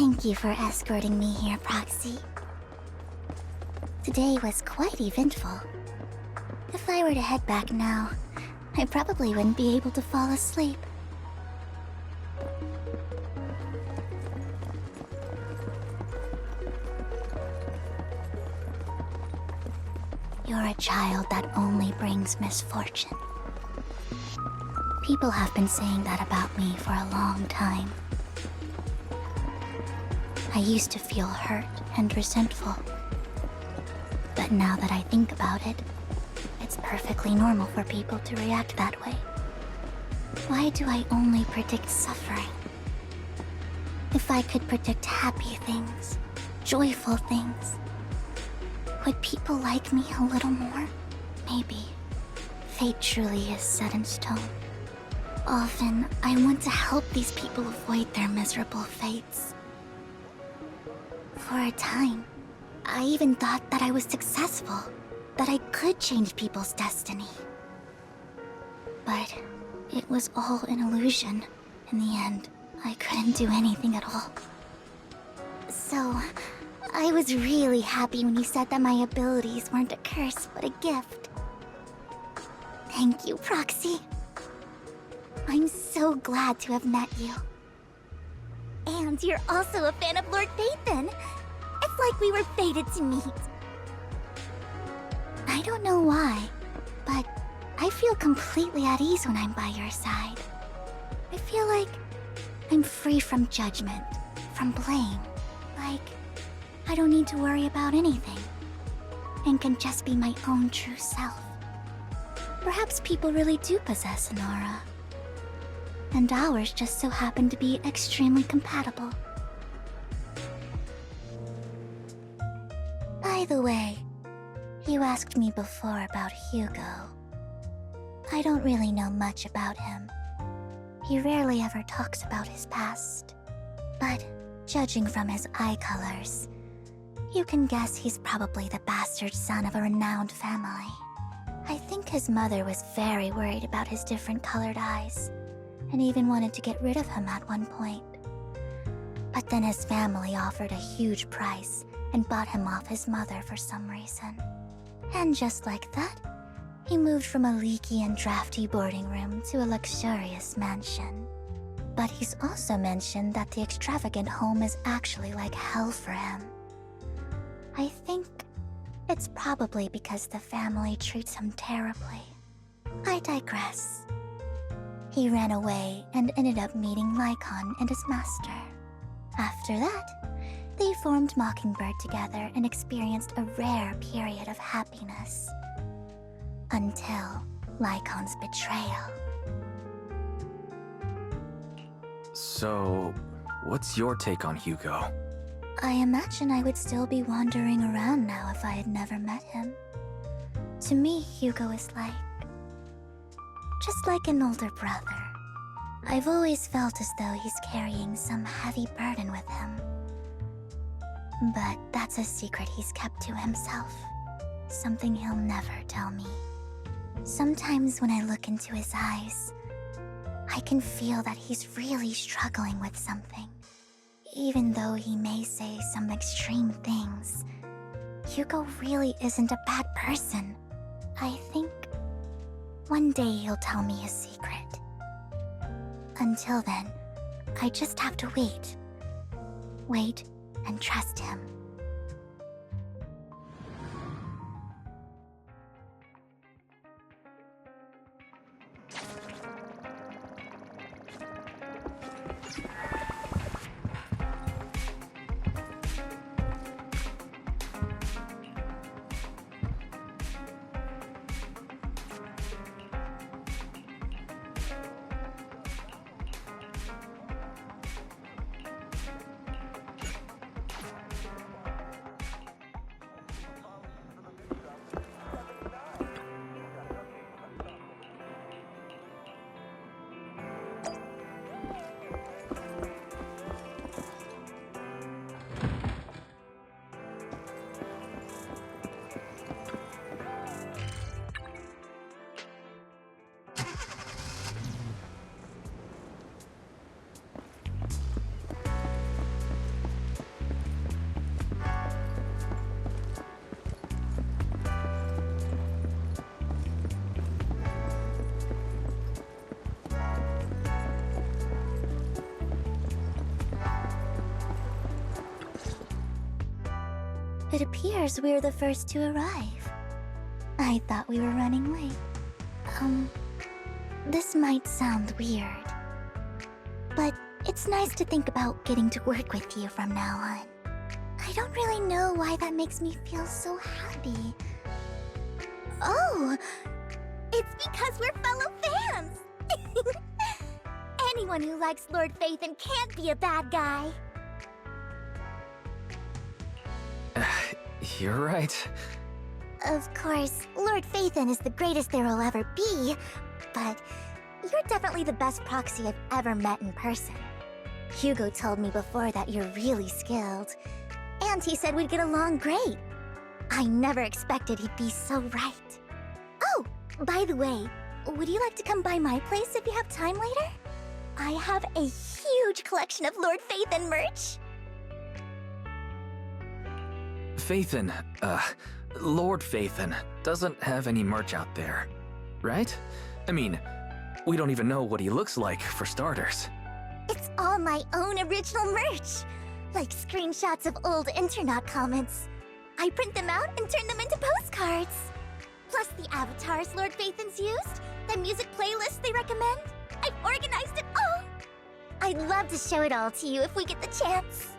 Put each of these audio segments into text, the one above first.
Thank you for escorting me here, Proxy. Today was quite eventful. If I were to head back now, I probably wouldn't be able to fall asleep. You're a child that only brings misfortune. People have been saying that about me for a long time. I used to feel hurt and resentful. But now that I think about it, it's perfectly normal for people to react that way. Why do I only predict suffering? If I could predict happy things, joyful things, would people like me a little more? Maybe. Fate truly is set in stone. Often, I want to help these people avoid their miserable fates. For a time, I even thought that I was successful, that I could change people's destiny. But it was all an illusion. In the end, I couldn't do anything at all. So, I was really happy when you said that my abilities weren't a curse, but a gift. Thank you, Proxy. I'm so glad to have met you. And you're also a fan of Lord Phaethon. It's like we were fated to meet. I don't know why, but I feel completely at ease when I'm by your side. I feel like I'm free from judgment, from blame. Like, I don't need to worry about anything, and can just be my own true self. Perhaps people really do possess an aura, and ours just so happen to be extremely compatible. By the way, you asked me before about Hugo. I don't really know much about him. He rarely ever talks about his past. But judging from his eye colors, you can guess he's probably the bastard son of a renowned family. I think his mother was very worried about his different colored eyes, and even wanted to get rid of him at one point. But then his family offered a huge price and bought him off his mother for some reason. And just like that, he moved from a leaky and drafty boarding room to a luxurious mansion. But he's also mentioned that the extravagant home is actually like hell for him. I think it's probably because the family treats him terribly. I digress. He ran away and ended up meeting Lycon and his master. After that, they formed Mockingbird together and experienced a rare period of happiness. Until Lycon's betrayal. So, what's your take on Hugo? I imagine I would still be wandering around now if I had never met him. To me, Hugo is just like an older brother. I've always felt as though he's carrying some heavy burden with him. But that's a secret he's kept to himself. Something he'll never tell me. Sometimes when I look into his eyes, I can feel that he's really struggling with something. Even though he may say some extreme things, Hugo really isn't a bad person. I think one day he'll tell me his secret. Until then, I just have to wait. Wait and trust him. It appears we're the first to arrive. I thought we were running late. This might sound weird, but it's nice to think about getting to work with you from now on. I don't really know why that makes me feel so happy. Oh, it's because we're fellow fans! Anyone who likes Lord Phaethon can't be a bad guy. You're right. Of course, Lord Phaethon is the greatest there will ever be, but you're definitely the best proxy I've ever met in person. Hugo told me before that you're really skilled, and he said we'd get along great. I never expected he'd be so right. Oh, by the way, would you like to come by my place if you have time later? I have a huge collection of Lord Phaethon merch. Phaethon, Lord Phaethon doesn't have any merch out there, right? I mean, we don't even know what he looks like, for starters. It's all my own original merch, like screenshots of old internet comments. I print them out and turn them into postcards. Plus the avatars Lord Phaethon's used, the music playlists they recommend. I've organized it all. I'd love to show it all to you if we get the chance.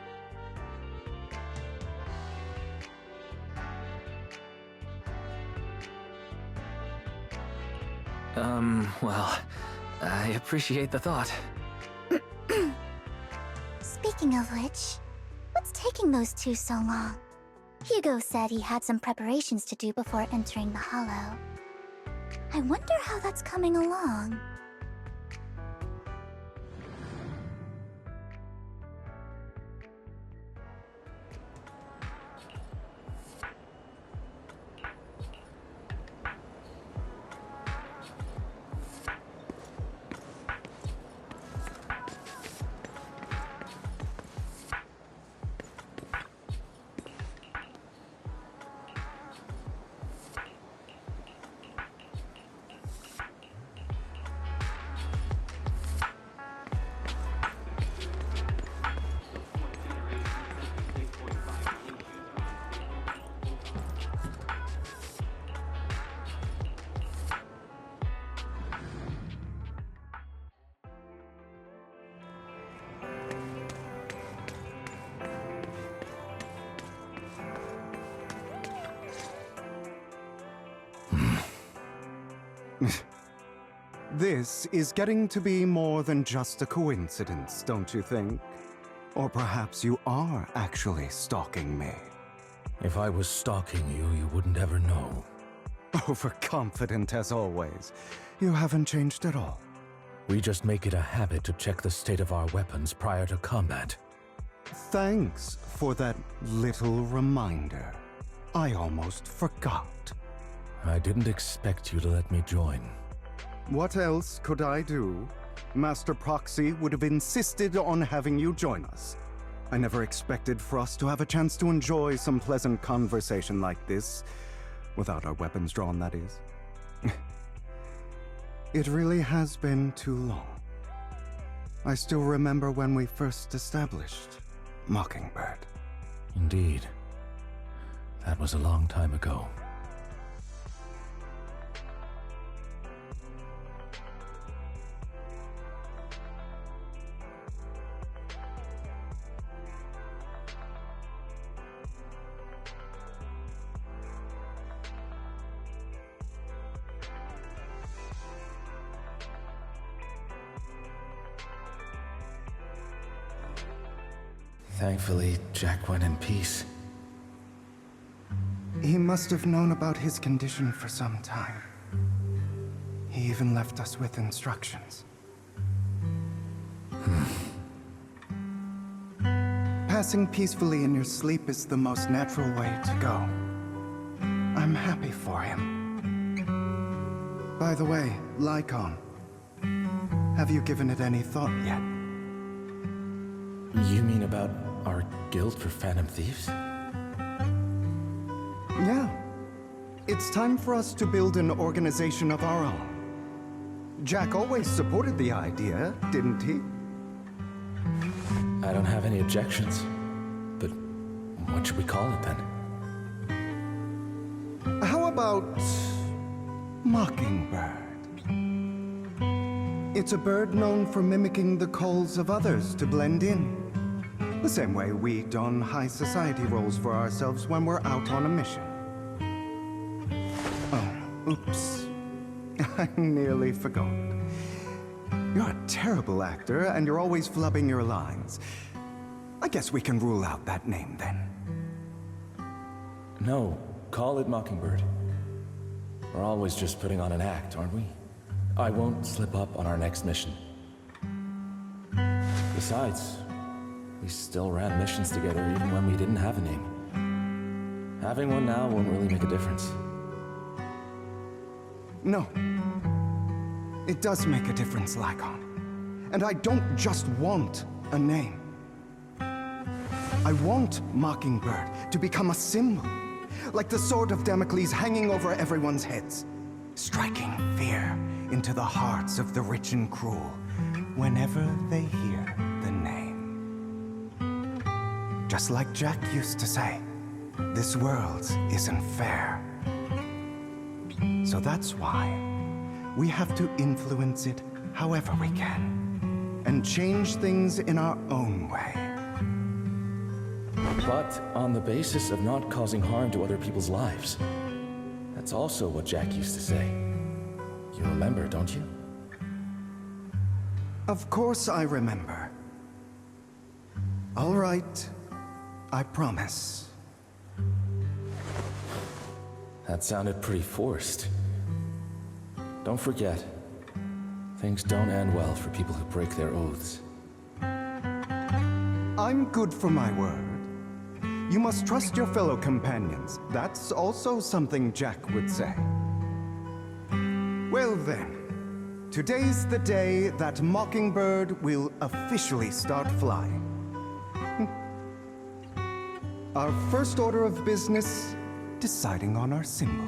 Well, I appreciate the thought. Speaking of which, what's taking those two so long? Hugo said he had some preparations to do before entering the Hollow. I wonder how that's coming along. This is getting to be more than just a coincidence, don't you think? Or perhaps you are actually stalking me. If I was stalking you, you wouldn't ever know. Overconfident as always. You haven't changed at all. We just make it a habit to check the state of our weapons prior to combat. Thanks for that little reminder. I almost forgot. I didn't expect you to let me join. What else could I do? Master Proxy would have insisted on having you join us. I never expected for us to have a chance to enjoy some pleasant conversation like this, without our weapons drawn, that is. It really has been too long. I still remember when we first established Mockingbird. Indeed. That was a long time ago. Thankfully, Jack went in peace. He must have known about his condition for some time. He even left us with instructions. Passing peacefully in your sleep is the most natural way to go. I'm happy for him. By the way, Lycon, have you given it any thought yet? You mean about our guild for Phantom Thieves? Yeah. It's time for us to build an organization of our own. Jack always supported the idea, didn't he? I don't have any objections. But what should we call it then? about Mockingbird? It's a bird known for mimicking the calls of others to blend in. The same way we don high society roles for ourselves when we're out on a mission. Oh, oops. I nearly forgot. You're a terrible actor, and you're always flubbing your lines. I guess we can rule out that name, then. No, call it Mockingbird. We're always just putting on an act, aren't we? I won't slip up on our next mission. Besides, we still ran missions together even when we didn't have a name. Having one now won't really make a difference. No. It does make a difference, Lycon. And I don't just want a name. I want Mockingbird to become a symbol, like the sword of Damocles hanging over everyone's heads, striking fear into the hearts of the rich and cruel whenever they hear the name. Just like Jack used to say, this world isn't fair. So that's why we have to influence it however we can, and change things in our own way. But on the basis of not causing harm to other people's lives. That's also what Jack used to say. You remember, don't you? Of course I remember. All right, I promise. That sounded pretty forced. Don't forget, things don't end well for people who break their oaths. I'm good for my word. You must trust your fellow companions. That's also something Jack would say. Well then, today's the day that Mockingbird will officially start flying. Our first order of business, deciding on our symbol.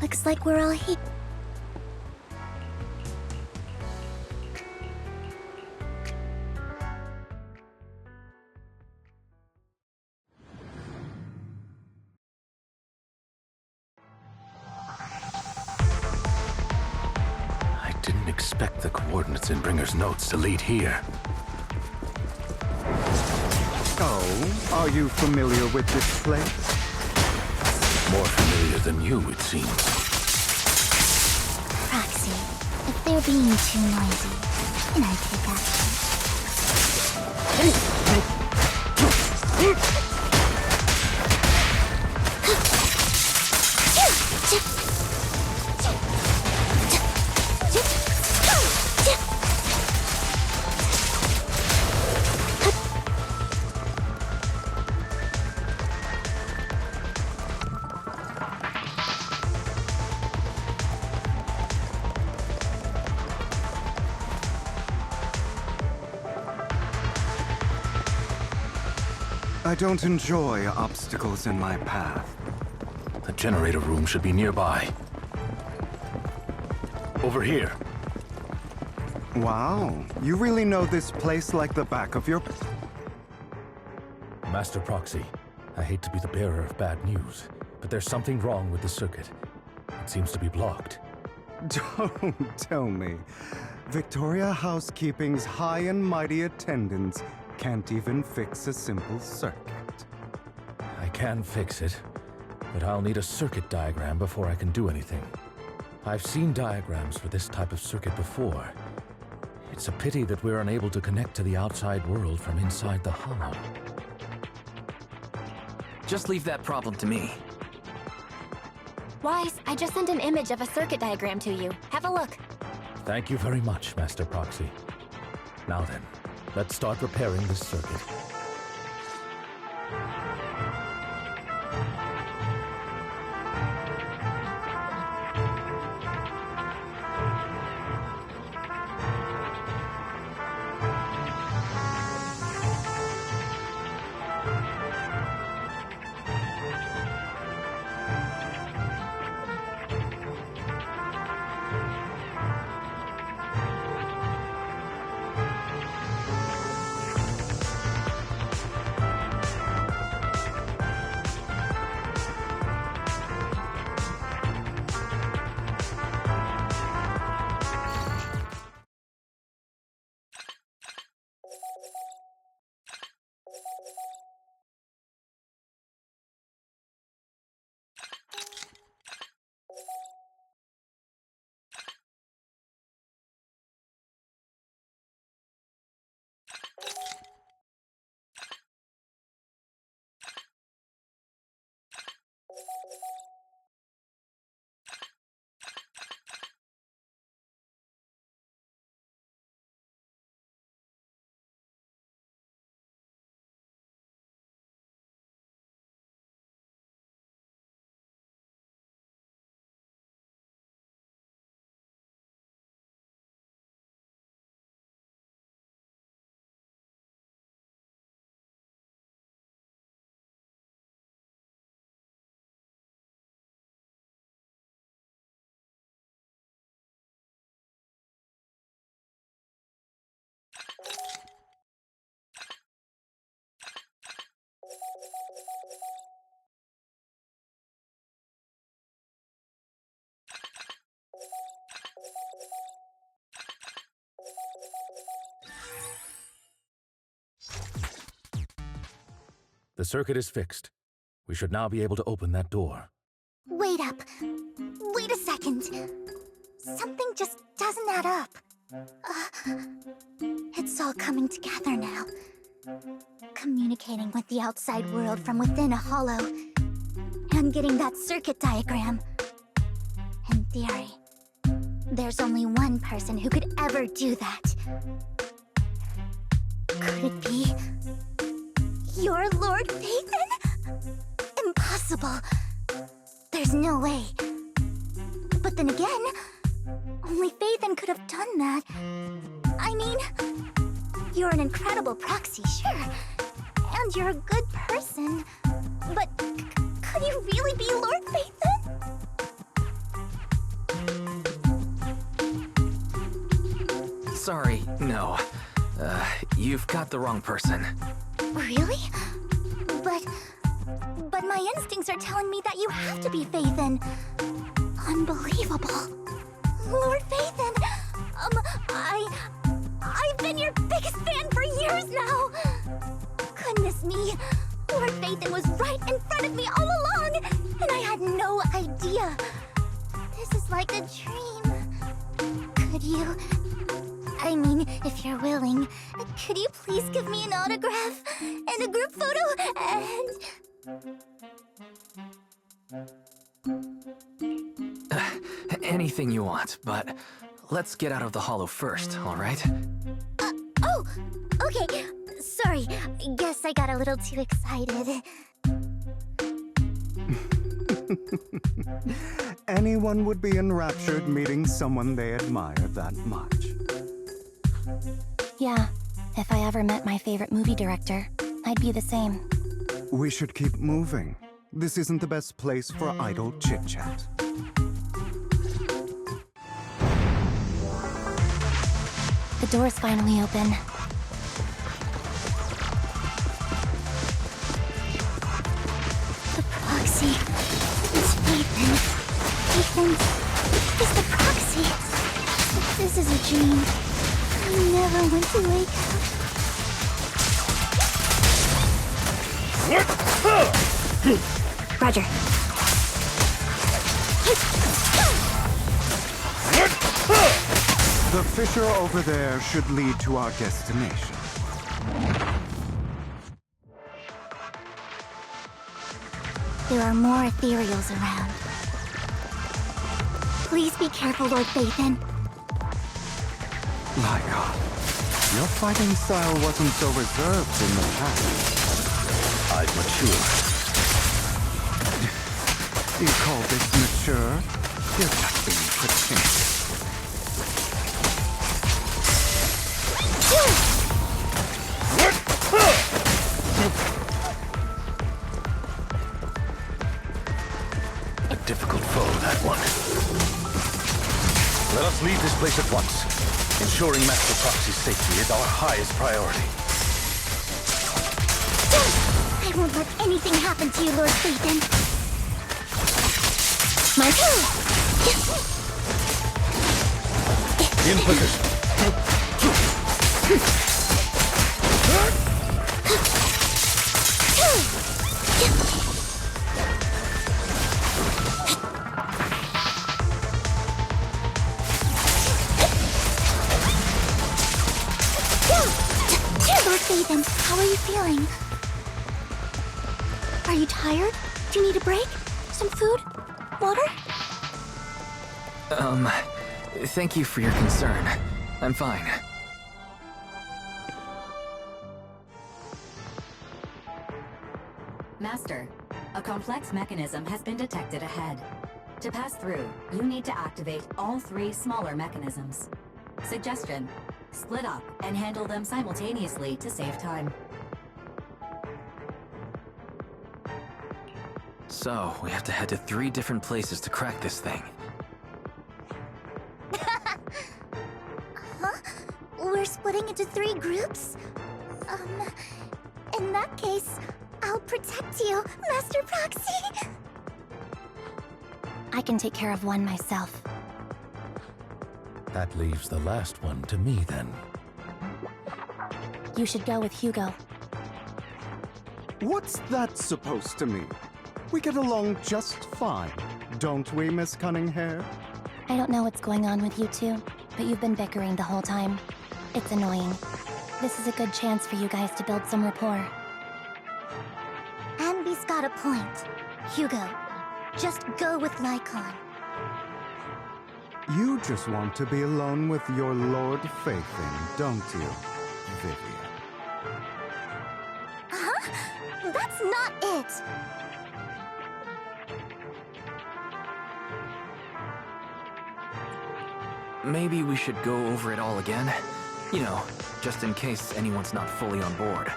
Looks like we're all here. I didn't expect the coordinates in Bringer's notes to lead here. Oh, are you familiar with this place? More familiar than you, it seems. Proxy, if they're being too noisy, can I take action? I don't enjoy obstacles in my path. The generator room should be nearby. Over here. Wow, you really know this place like the back of your... Master Proxy, I hate to be the bearer of bad news, but there's something wrong with the circuit. It seems to be blocked. Don't tell me. Victoria Housekeeping's high and mighty attendants can't even fix a simple circuit. I can fix it, but I'll need a circuit diagram before I can do anything. I've seen diagrams for this type of circuit before. It's a pity that we're unable to connect to the outside world from inside the hollow. Just leave that problem to me. Wise, I just sent an image of a circuit diagram to you. Have a look. Thank you very much, Master Proxy. Now then, let's start repairing this circuit. The circuit is fixed. We should now be able to open that door. Wait up. Wait a second. Something just doesn't add up. It's all coming together now. Communicating with the outside world from within a hollow. And getting that circuit diagram. In theory, there's only one person who could ever do that. Could it be your Lord Phaethon? Impossible. There's no way. But then again, only Phaethon could have done that. I mean, you're an incredible proxy, sure. And you're a good person. But could you really be Lord Phaethon? Sorry, no. You've got the wrong person. Really? But my instincts are telling me that you have to be Phaethon. Unbelievable. Lord Phaethon! I've been your biggest fan for years now! Goodness me! Lord Phaethon was right in front of me all along! And I had no idea! This is like a dream. Could you... I mean, if you're willing, could you please give me an autograph? And a group photo? And... Anything you want, but let's get out of the hollow first, alright? Oh! Okay, sorry. Guess I got a little too excited. Anyone would be enraptured meeting someone they admire that much. Yeah, if I ever met my favorite movie director, I'd be the same. We should keep moving. This isn't the best place for idle chit-chat. The door's finally open. The proxy. It's Phaethon. Phaethon is the proxy. This is a dream. I never went to wake up. Roger. The fissure over there should lead to our destination. There are more ethereals around. Please be careful, Lord Phaethon. My God, your fighting style wasn't so reserved in the past. I've matured. You call this mature? You're just being pretentious. A difficult foe, that one. Let us leave this place at once. Ensuring Master Proxy's safety is our highest priority. I won't let anything happen to you, Lord Phaethon. My turn! In position. Lord Phaethon, how are you feeling? Are you tired? Do you need a break? Some food? Water? Thank you for your concern. I'm fine. Master, a complex mechanism has been detected ahead. To pass through, you need to activate all 3 smaller mechanisms. Suggestion: split up and handle them simultaneously to save time. So, we have to head to 3 different places to crack this thing. Huh? We're splitting into 3 groups? In that case, I'll protect you, Master Proxy! I can take care of one myself. That leaves the last one to me, then. You should go with Hugo. What's that supposed to mean? We get along just fine, don't we, Miss Cunninghair? I don't know what's going on with you two, but you've been bickering the whole time. It's annoying. This is a good chance for you guys to build some rapport. Anby's got a point. Hugo, just go with Lycon. You just want to be alone with your Lord Faithin, don't you, Vivian? Huh? That's not it! Maybe we should go over it all again. You know, just in case anyone's not fully on board.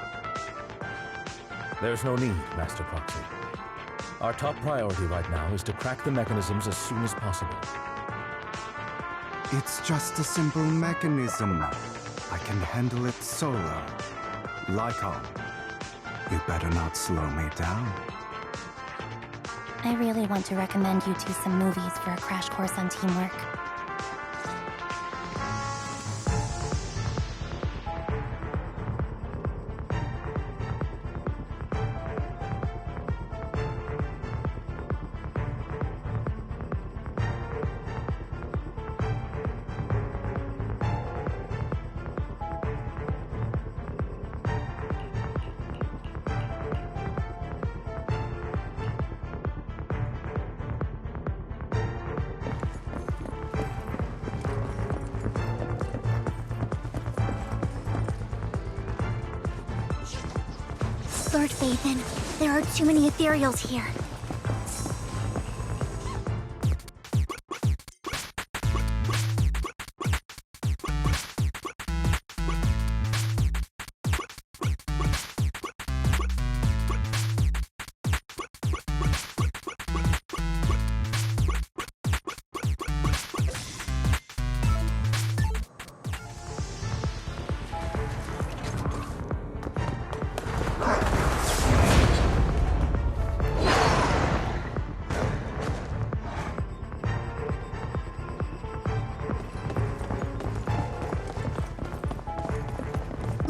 There's no need, Master Proxy. Our top priority right now is to crack the mechanisms as soon as possible. It's just a simple mechanism. I can handle it solo. Lycon, you better not slow me down. I really want to recommend you two some movies for a crash course on teamwork. Lord Faithin, there are too many ethereals here.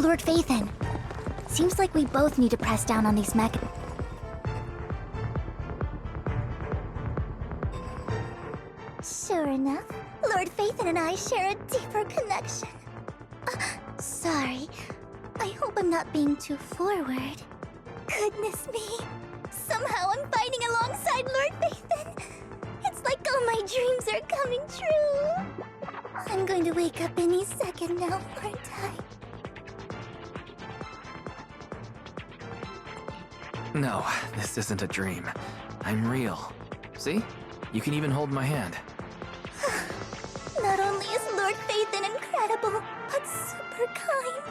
Lord Faithin, seems like we both need to press down on these mech. Sure enough, Lord Faithin and I share a deeper connection. Sorry, I hope I'm not being too forward. Goodness me, somehow I'm fighting alongside Lord Faithin. It's like all my dreams are coming true. I'm going to wake up any second now, aren't I? No, this isn't a dream. I'm real. See? You can even hold my hand. Not only is Lord Faithin incredible, but super kind.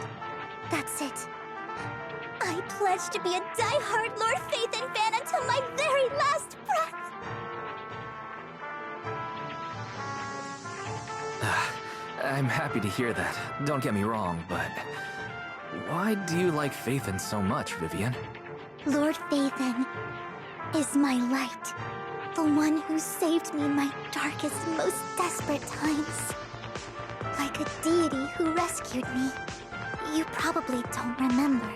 That's it. I pledge to be a die-hard Lord Faithin fan until my very last breath. I'm happy to hear that. Don't get me wrong, but... why do you like Faithin so much, Vivian? Lord Faithin is my light. The one who saved me in my darkest, most desperate times. Like a deity who rescued me. You probably don't remember,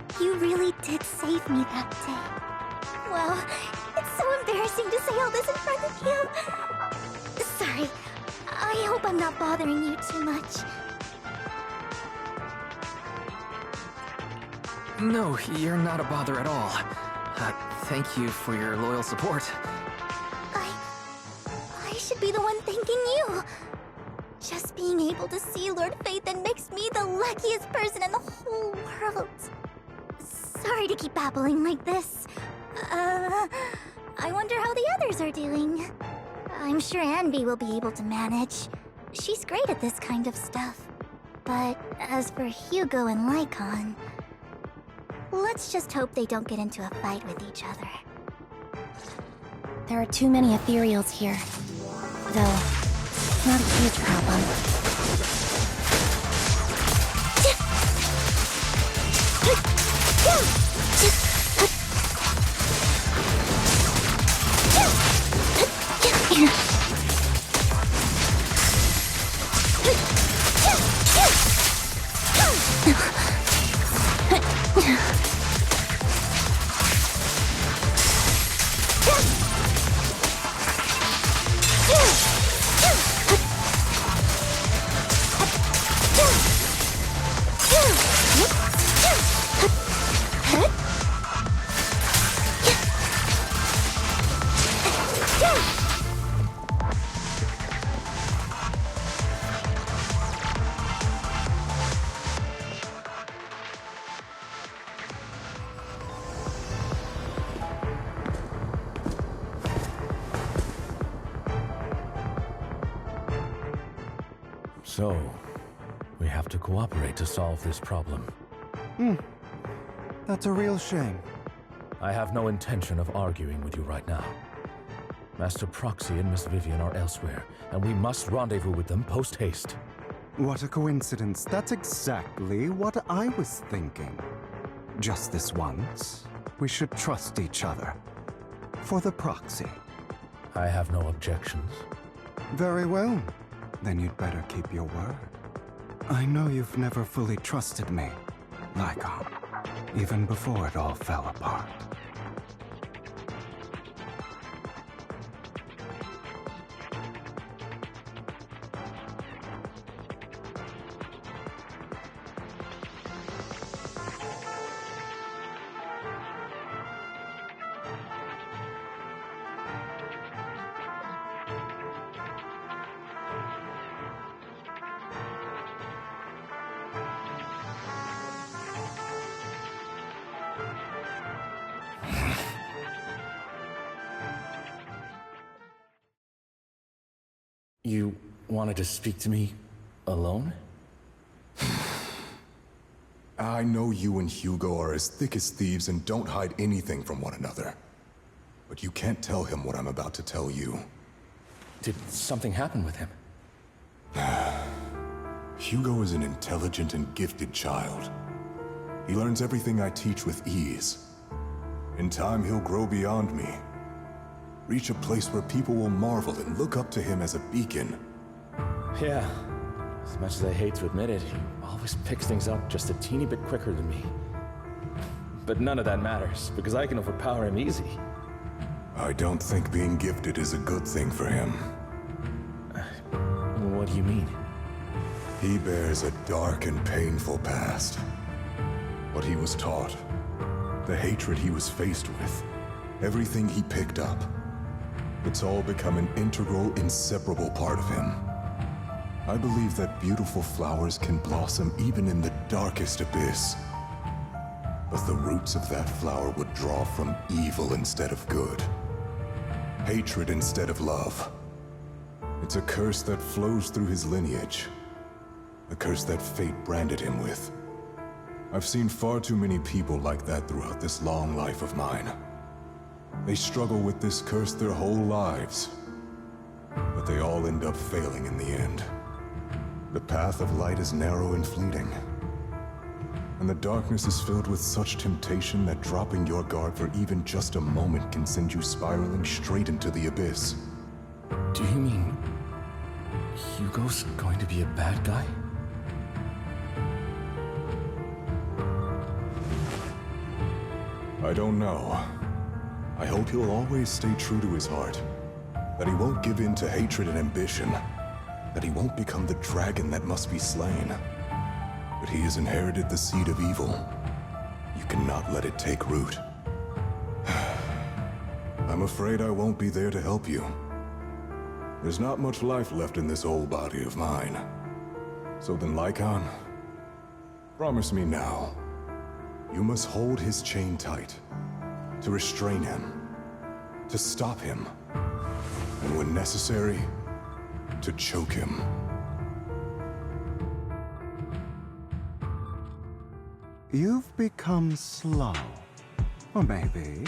but you really did save me that day. Wow, it's so embarrassing to say all this in front of you. Sorry, I hope I'm not bothering you too much. No, you're not a bother at all. Thank you for your loyal support. I should be the one thanking you. Just being able to see Lord Faithin makes me the luckiest person in the whole world. Sorry to keep babbling like this. I wonder how the others are doing. I'm sure Anby will be able to manage. She's great at this kind of stuff. But as for Hugo and Lycon, let's just hope they don't get into a fight with each other. There are too many ethereals here. Though, not a huge problem. So, we have to cooperate to solve this problem. That's a real shame. I have no intention of arguing with you right now. Master Proxy and Miss Vivian are elsewhere, and we must rendezvous with them post-haste. What a coincidence. That's exactly what I was thinking. Just this once, we should trust each other. For the proxy. I have no objections. Very well. Then you'd better keep your word. I know you've never fully trusted me, Lycon, even before it all fell apart. You wanted to speak to me alone? I know you and Hugo are as thick as thieves and don't hide anything from one another. But you can't tell him what I'm about to tell you. Did something happen with him? Hugo is an intelligent and gifted child. He learns everything I teach with ease. In time, he'll grow beyond me. Reach a place where people will marvel and look up to him as a beacon. Yeah. As much as I hate to admit it, he always picks things up just a teeny bit quicker than me. But none of that matters, because I can overpower him easy. I don't think being gifted is a good thing for him. What do you mean? He bears a dark and painful past. What he was taught, the hatred he was faced with, everything he picked up. It's all become an integral, inseparable part of him. I believe that beautiful flowers can blossom even in the darkest abyss. But the roots of that flower would draw from evil instead of good. Hatred instead of love. It's a curse that flows through his lineage. A curse that fate branded him with. I've seen far too many people like that throughout this long life of mine. They struggle with this curse their whole lives. But they all end up failing in the end. The path of light is narrow and fleeting. And the darkness is filled with such temptation that dropping your guard for even just a moment can send you spiraling straight into the abyss. Do you mean Hugo's going to be a bad guy? I don't know. I hope he'll always stay true to his heart. That he won't give in to hatred and ambition. That he won't become the dragon that must be slain. But he has inherited the seed of evil. You cannot let it take root. I'm afraid I won't be there to help you. There's not much life left in this old body of mine. So then, Lycon, promise me now. You must hold his chain tight. To restrain him. To stop him. And when necessary, to choke him. You've become slow. Or maybe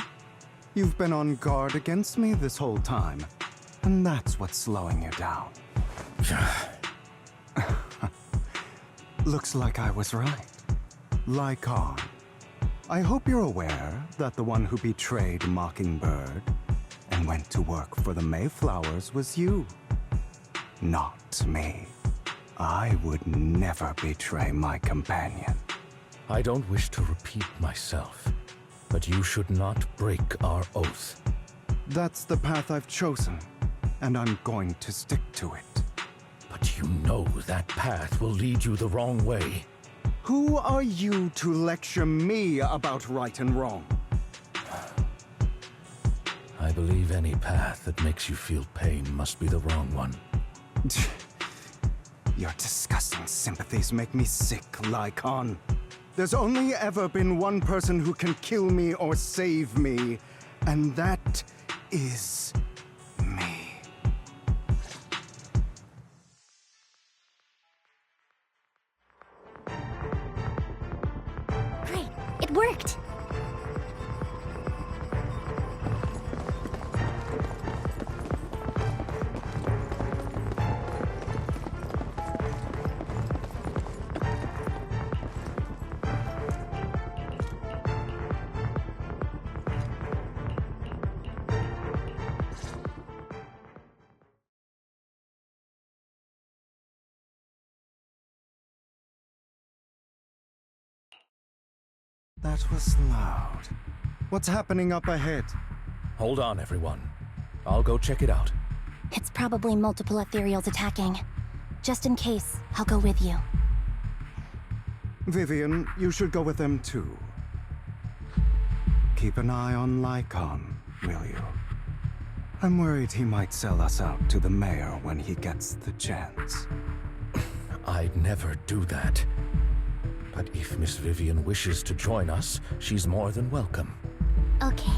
you've been on guard against me this whole time, and that's what's slowing you down. Looks like I was right. Lycon. I hope you're aware that the one who betrayed Mockingbird and went to work for the Mayflowers was you. Not me. I would never betray my companion. I don't wish to repeat myself, but you should not break our oath. That's the path I've chosen, and I'm going to stick to it. But you know that path will lead you the wrong way. Who are you to lecture me about right and wrong? I believe any path that makes you feel pain must be the wrong one. Your disgusting sympathies make me sick, Lycon. There's only ever been one person who can kill me or save me, and that is me. worked! That was loud. What's happening up ahead? Hold on, everyone. I'll go check it out. It's probably multiple ethereals attacking. Just in case, I'll go with you. Vivian, you should go with them too. Keep an eye on Lycon, will you? I'm worried he might sell us out to the mayor when he gets the chance. I'd never do that. But if Miss Vivian wishes to join us, she's more than welcome. Okay.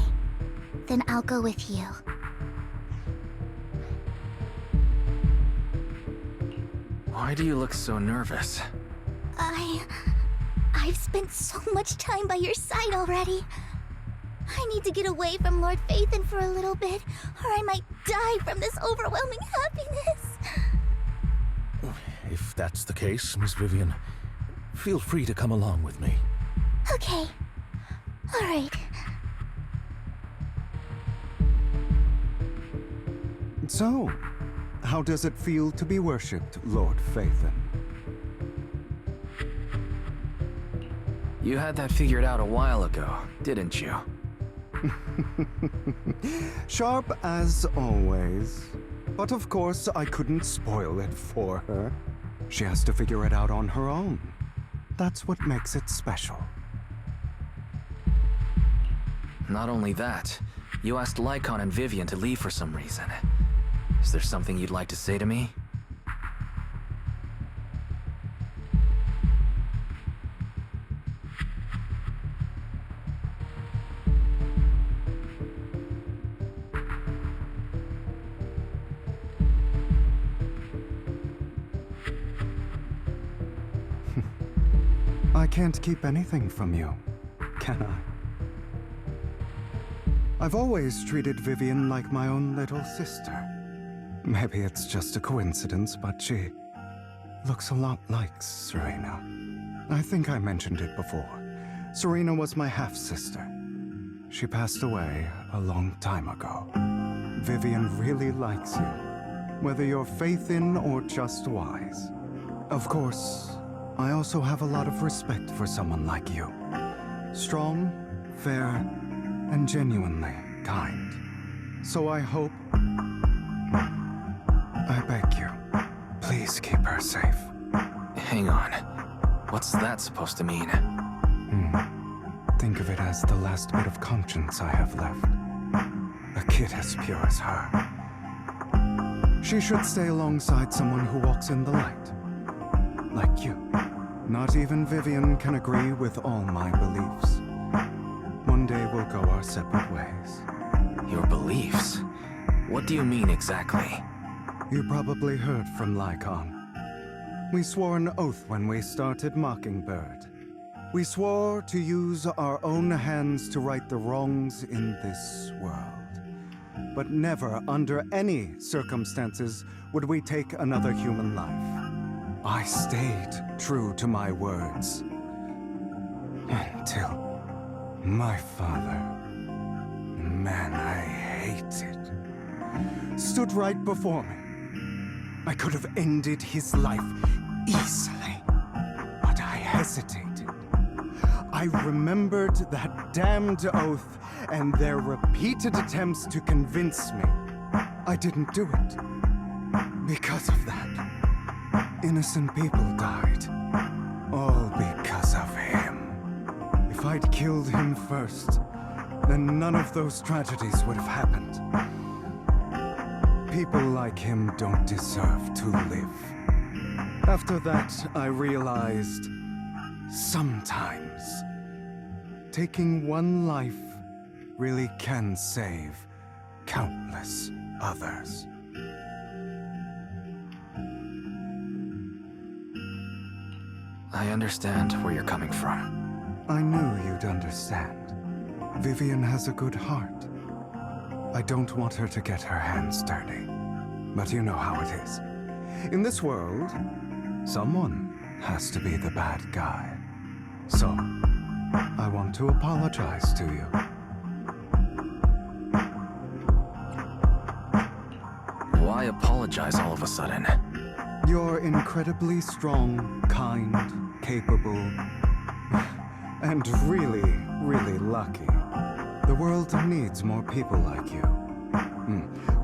Then I'll go with you. Why do you look so nervous? I've spent so much time by your side already. I need to get away from Lord Phaethon for a little bit, or I might die from this overwhelming happiness. If that's the case, Miss Vivian, feel free to come along with me. Okay. All right. So, how does it feel to be worshipped, Lord Phaethon? You had that figured out a while ago, didn't you? Sharp as always. But of course, I couldn't spoil it for her. She has to figure it out on her own. That's what makes it special. Not only that, you asked Lycon and Vivian to leave for some reason. Is there something you'd like to say to me? I can't keep anything from you, can I? I've always treated Vivian like my own little sister. Maybe it's just a coincidence, but she looks a lot like Serena. I think I mentioned it before. Serena was my half-sister. She passed away a long time ago. Vivian really likes you, whether you're faith-in or just wise. Of course, I also have a lot of respect for someone like you. Strong, fair, and genuinely kind. So I hope... I beg you, please keep her safe. Hang on. What's that supposed to mean? Think of it as the last bit of conscience I have left. A kid as pure as her. She should stay alongside someone who walks in the light. Like you. Not even Vivian can agree with all my beliefs. One day we'll go our separate ways. Your beliefs? What do you mean exactly? You probably heard from Lycon. We swore an oath when we started Mockingbird. We swore to use our own hands to right the wrongs in this world. But never, under any circumstances, would we take another human life. I stayed true to my words. Until my father, the man I hated, stood right before me. I could have ended his life easily, but I hesitated. I remembered that damned oath and their repeated attempts to convince me. I didn't do it. Because of that, innocent people died. All because of him. If I'd killed him first, then none of those tragedies would have happened. People like him don't deserve to live. After that, I realized sometimes taking one life really can save countless others. I understand where you're coming from. I knew you'd understand. Vivian has a good heart. I don't want her to get her hands dirty. But you know how it is. In this world, someone has to be the bad guy. So, I want to apologize to you. Why apologize all of a sudden? You're incredibly strong, kind, capable, and really, really lucky. The world needs more people like you.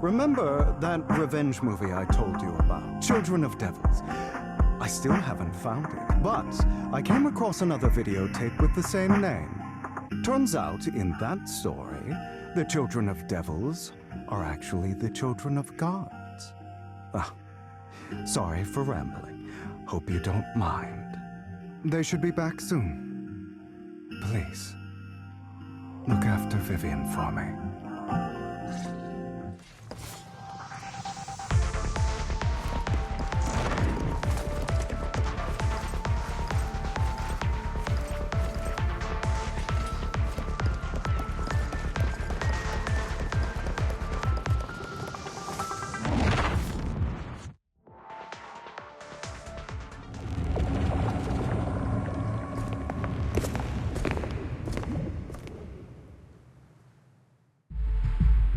Remember that revenge movie I told you about, Children of Devils? I still haven't found it, but I came across another videotape with the same name. Turns out, in that story, the Children of Devils are actually the children of gods. Sorry for rambling. Hope you don't mind. They should be back soon. Please, look after Vivian for me.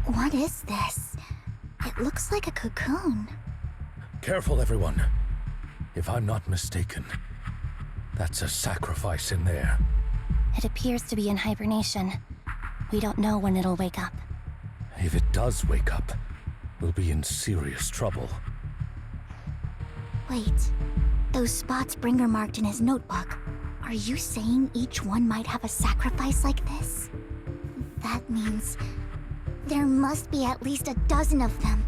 What is this? It looks like a cocoon. Careful, everyone. If I'm not mistaken, that's a sacrifice in there. It appears to be in hibernation. We don't know when it'll wake up. If it does wake up, we'll be in serious trouble. Wait, those spots Bringer marked in his notebook. Are you saying each one might have a sacrifice like this? That means there must be at least a dozen of them.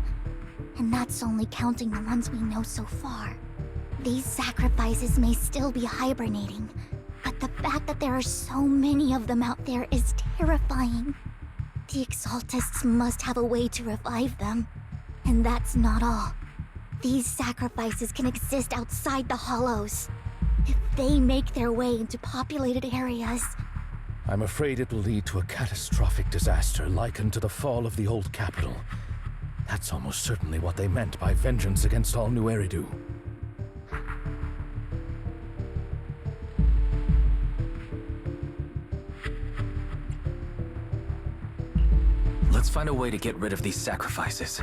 And that's only counting the ones we know so far. These sacrifices may still be hibernating, but the fact that there are so many of them out there is terrifying. The Exaltists must have a way to revive them. And that's not all. These sacrifices can exist outside the Hollows. If they make their way into populated areas, I'm afraid it will lead to a catastrophic disaster likened to the fall of the old capital. That's almost certainly what they meant by vengeance against all New Eridu. Let's find a way to get rid of these sacrifices.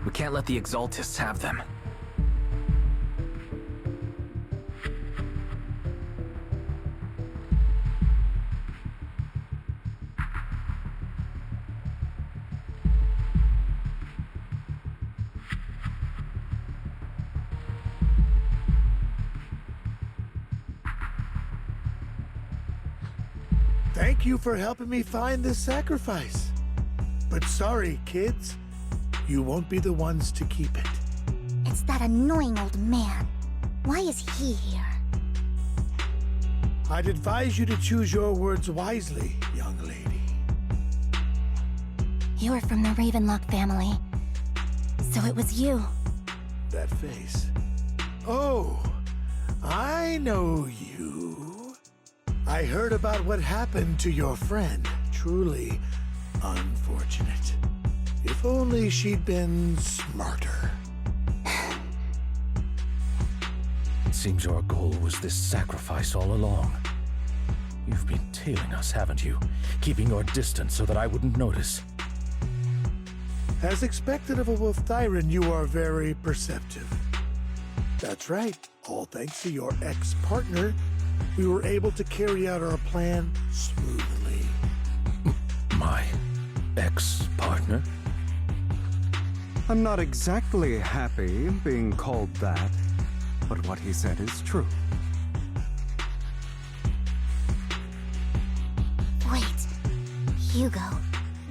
We can't let the Exaltists have them. Thank you for helping me find this sacrifice. But sorry, kids. You won't be the ones to keep it. it's that annoying old man. Why is he here? I'd advise you to choose your words wisely, young lady. You're from the Ravenlock family. So it was you. That face. Oh, I know you. I heard about what happened to your friend. Truly unfortunate. If only she'd been smarter. It seems your goal was this sacrifice all along. You've been tailing us, haven't you? Keeping your distance so that I wouldn't notice. As expected of a Wolf Thyran, you are very perceptive. That's right. All thanks to your ex-partner, we were able to carry out our plan smoothly. My ex-partner? I'm not exactly happy being called that, but what he said is true. Wait, Hugo,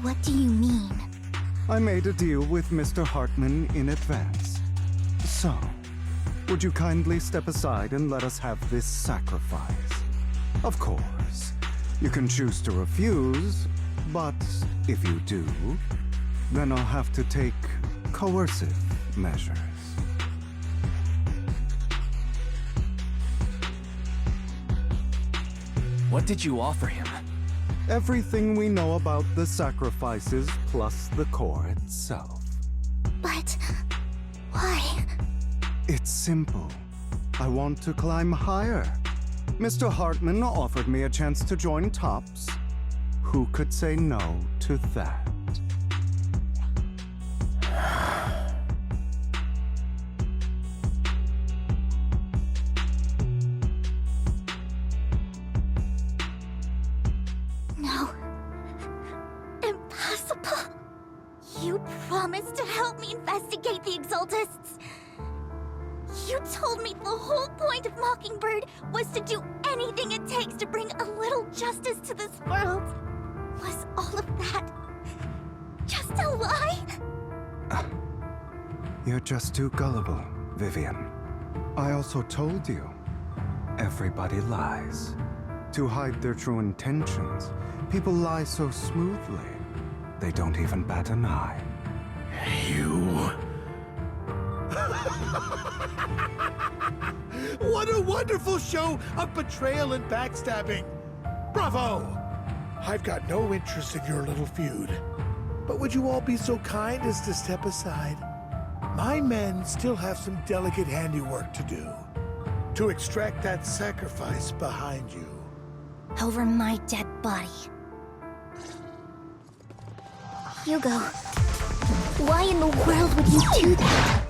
what do you mean? I made a deal with Mr. Hartman in advance. So, would you kindly step aside and let us have this sacrifice? Of course, you can choose to refuse, but if you do, then I'll have to take coercive measures. What did you offer him? Everything we know about the sacrifices plus the core itself. But why? It's simple. I want to climb higher. Mr. Hartman offered me a chance to join Tops. Who could say no to that? No. Impossible. You promised to help me investigate the Exaltists. You told me the whole point of Mockingbird was to do anything it takes to bring a little justice to this world. Was all of that just a lie? You're just too gullible, Vivian. I also told you, everybody lies. To hide their true intentions, people lie so smoothly, they don't even bat an eye. You... What a wonderful show of betrayal and backstabbing! Bravo! I've got no interest in your little feud. But would you all be so kind as to step aside? My men still have some delicate handiwork to do. To extract that sacrifice behind you. Over my dead body. Hugo, why in the world would you do that?